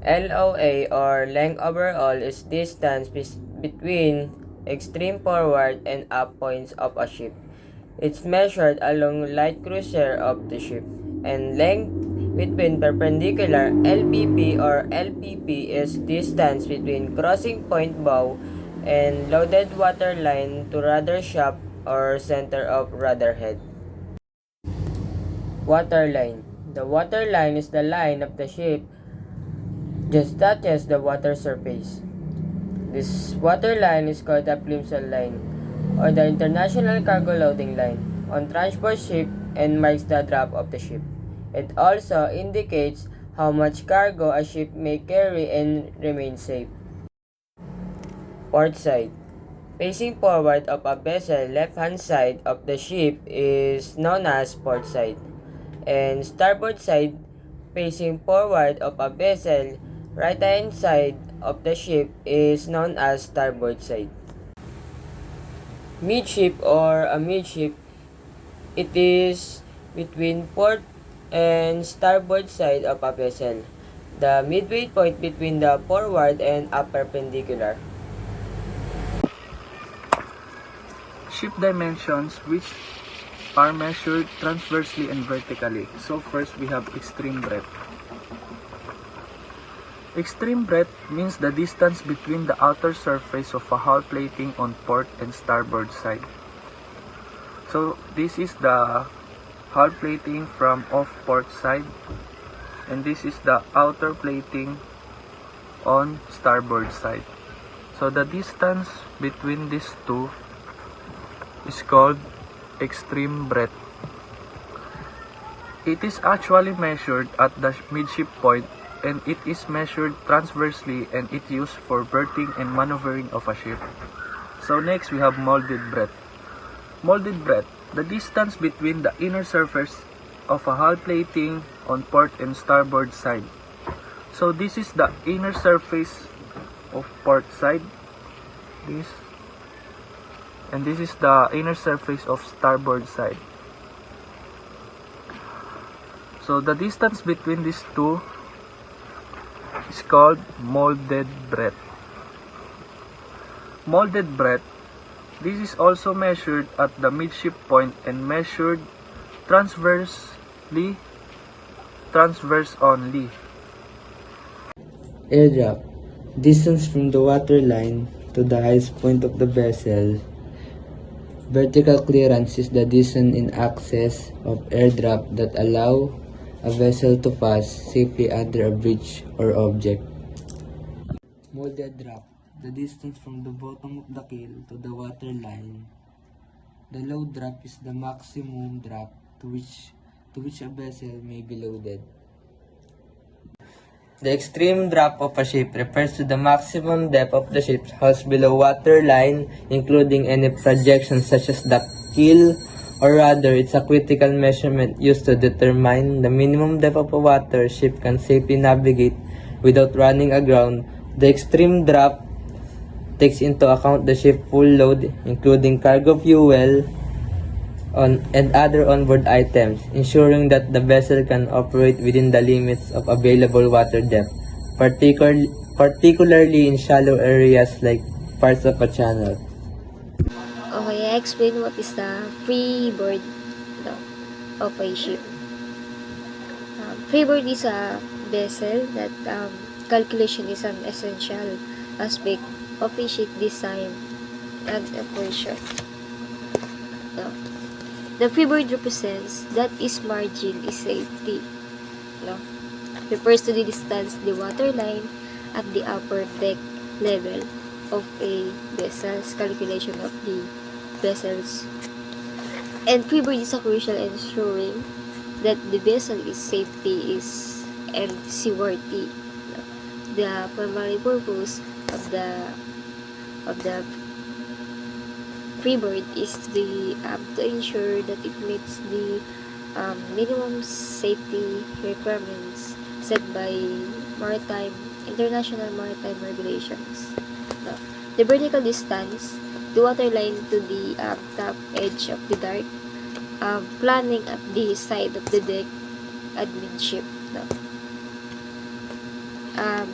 LOA or length overall is distance between extreme forward and up points of a ship. It's measured along light cruiser of the ship. And length between perpendicular LBP or LPP is distance between crossing point bow and loaded water line to rudder shaft or center of rudder head. Water line. The water line is the line of the ship just touches the water surface. This water line is called the plimsoll line or the International Cargo Loading Line on transport ship and marks the drop of the ship. It also indicates how much cargo a ship may carry and remain safe. Port side. Facing forward of a vessel left-hand side of the ship is known as port side. And starboard side facing forward of a vessel right-hand side of the ship is known as starboard side. Midship or amidship, it is between port and starboard side of a vessel. The midway point between the forward and upper perpendicular. Ship dimensions, which are measured transversely and vertically. So first we have extreme breadth. Extreme breadth means the distance between the outer surface of a hull plating on port and starboard side. So this is the hull plating from off port side, and this is the outer plating on starboard side. So the distance between these two is called extreme breadth. It is actually measured at the midship point, and it is measured transversely, and it used for berthing and maneuvering of a ship. So next we have molded breadth. Molded breadth, the distance between the inner surface of a hull plating on port and starboard side. So this is the inner surface of port side, this, and this is the inner surface of starboard side. So the distance between these two is called molded breadth. Molded breadth, this is also measured at the midship point and measured transverse only. Airdrop. Distance from the water line to the highest point of the vessel. Vertical clearance is the distance in excess of airdrop that allow a vessel to pass safely under a bridge or object. Molded drop. The distance from the bottom of the keel to the water line. The load drop is the maximum drop to which a vessel may be loaded. The extreme drop of a ship refers to the maximum depth of the ship's hull below water line, including any projections such as the keel, or rather, it's a critical measurement used to determine the minimum depth of a water ship can safely navigate without running aground. The extreme drop takes into account the ship's full load, including cargo fuel, and other onboard items, ensuring that the vessel can operate within the limits of available water depth, particularly in shallow areas like parts of a channel. Okay, I explain what is the freeboard of a ship. Freeboard is a vessel that calculation is an essential aspect of a ship design and operation. The freeboard represents that its margin is safety. Refers to the distance the water line at the upper deck level of a vessel's calculation of the vessels. And freeboard is a crucial ensuring that the vessel is safety and seaworthy. The primary purpose of the freeboard is to ensure that it meets the minimum safety requirements set by international maritime regulations. The vertical distance, the water line to the top edge of the dark, planning at the side of the deck at midship. Um,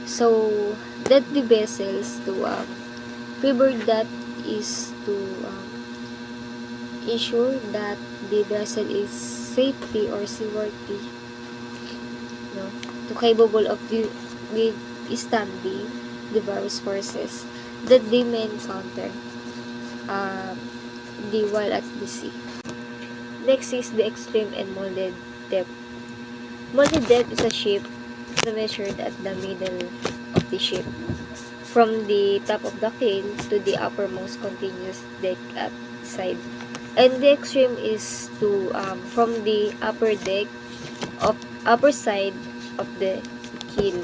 so that the vessels to favor that is to ensure that the vessel is safety or seaworthy, no, to capable of withstanding the various forces that they may encounter um, the while at the sea. Next is the extreme and molded depth. Molded depth is a shape measured at the middle of the ship, from the top of the keel to the uppermost continuous deck at side. And the extreme is to from the upper deck of upper side of the keel.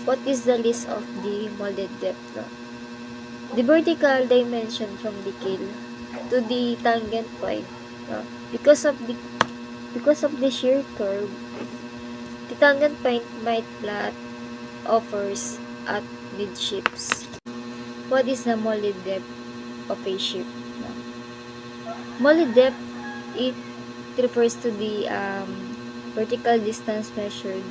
What is the list of the molded depth? No? The vertical dimension from the keel to the tangent point. No? Because of the shear curve, the tangent point might flat offers at midships. What is the molded depth of a ship? No? Molded depth, it refers to the vertical distance measured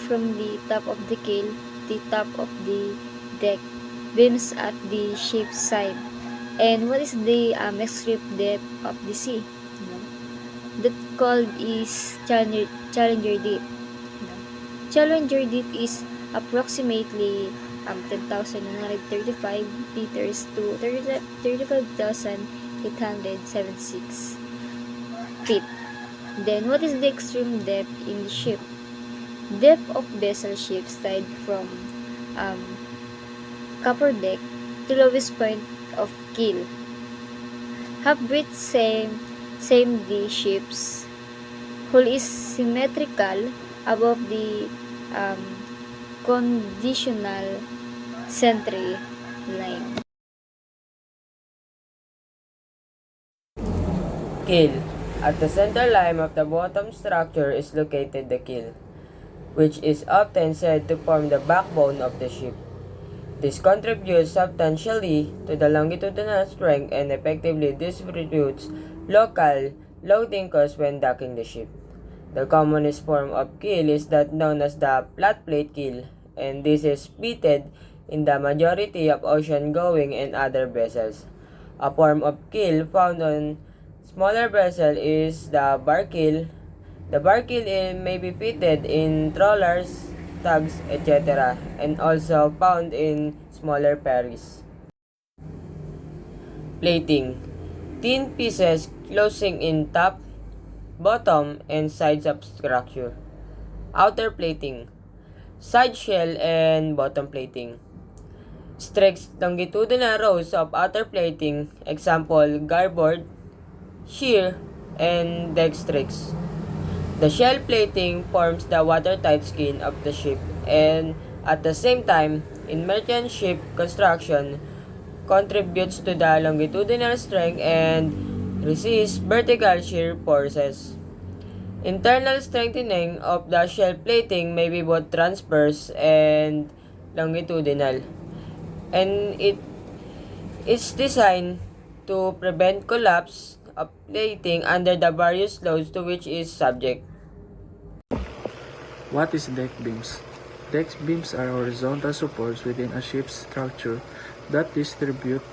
from the top of the keel to the top of the deck beams at the ship's side. And what is the extreme depth of the sea? No? That called is Challenger Deep. No? Challenger Deep is approximately 10,935 meters to 35,876 feet. Then, what is the extreme depth in the ship? Depth of vessel ship side from upper deck to lowest point of keel. Half breadth same the ship's hull is symmetrical above the um, conditional century line. Keel. At the center line of the bottom structure is located the keel, which is often said to form the backbone of the ship. This contributes substantially to the longitudinal strength and effectively distributes local loading costs when docking the ship. The commonest form of keel is that known as the flat plate keel, and this is fitted in the majority of ocean-going and other vessels. A form of keel found on smaller vessels is the bar keel. The bar keel may be fitted in trawlers, tugs, etc., and also found in smaller ferries. Plating. Thin pieces closing in top, bottom, and sides of structure. Outer plating. Side shell and bottom plating. Streaks longitudinal rows of outer plating, example garboard, shear, and deck streaks. The shell plating forms the watertight skin of the ship and at the same time, in merchant ship construction, contributes to the longitudinal strength and resists vertical shear forces. Internal strengthening of the shell plating may be both transverse and longitudinal, and it is designed to prevent collapse of plating under the various loads to which it is subject. What is deck beams? Deck beams are horizontal supports within a ship's structure that distribute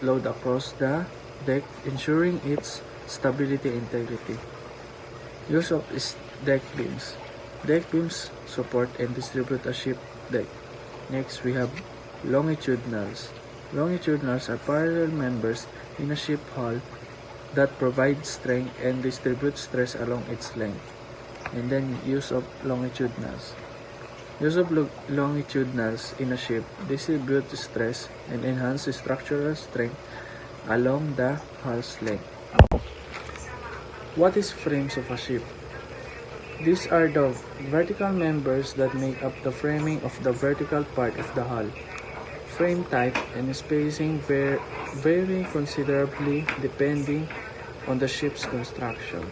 load across the deck, ensuring its stability and integrity. Use of deck beams. Deck beams support and distribute a ship deck. Next, we have longitudinals. Longitudinals are parallel members in a ship hull that provide strength and distribute stress along its length. And then use of longitudinals. Use of longitudinals in a ship distribute stress and enhance structural strength along the hull's length. What is frames of a ship? These are the vertical members that make up the framing of the vertical part of the hull. Frame type and spacing vary considerably depending on the ship's construction.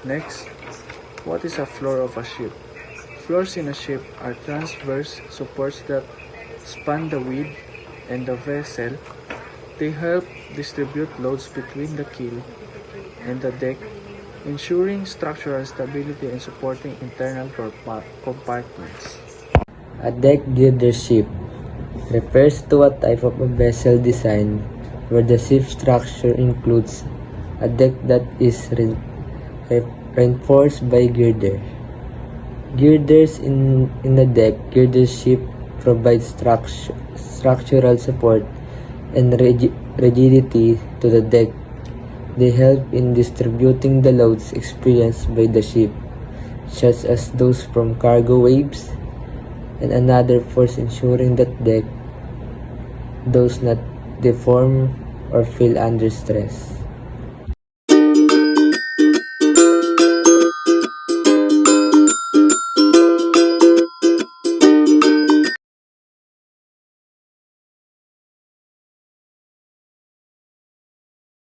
Next, what is a floor of a ship? Floors in a ship are transverse supports that span the width and the vessel. They help distribute loads between the keel and the deck, ensuring structural stability and supporting internal compartments. A deck girder ship refers to a type of a vessel design where the ship structure includes a deck that is reinforced by girder. Girders in a deck girder ship provide structural support and rigidity to the deck. They help in distributing the loads experienced by the ship, such as those from cargo waves, and another force ensuring that deck does not deform or fail under stress.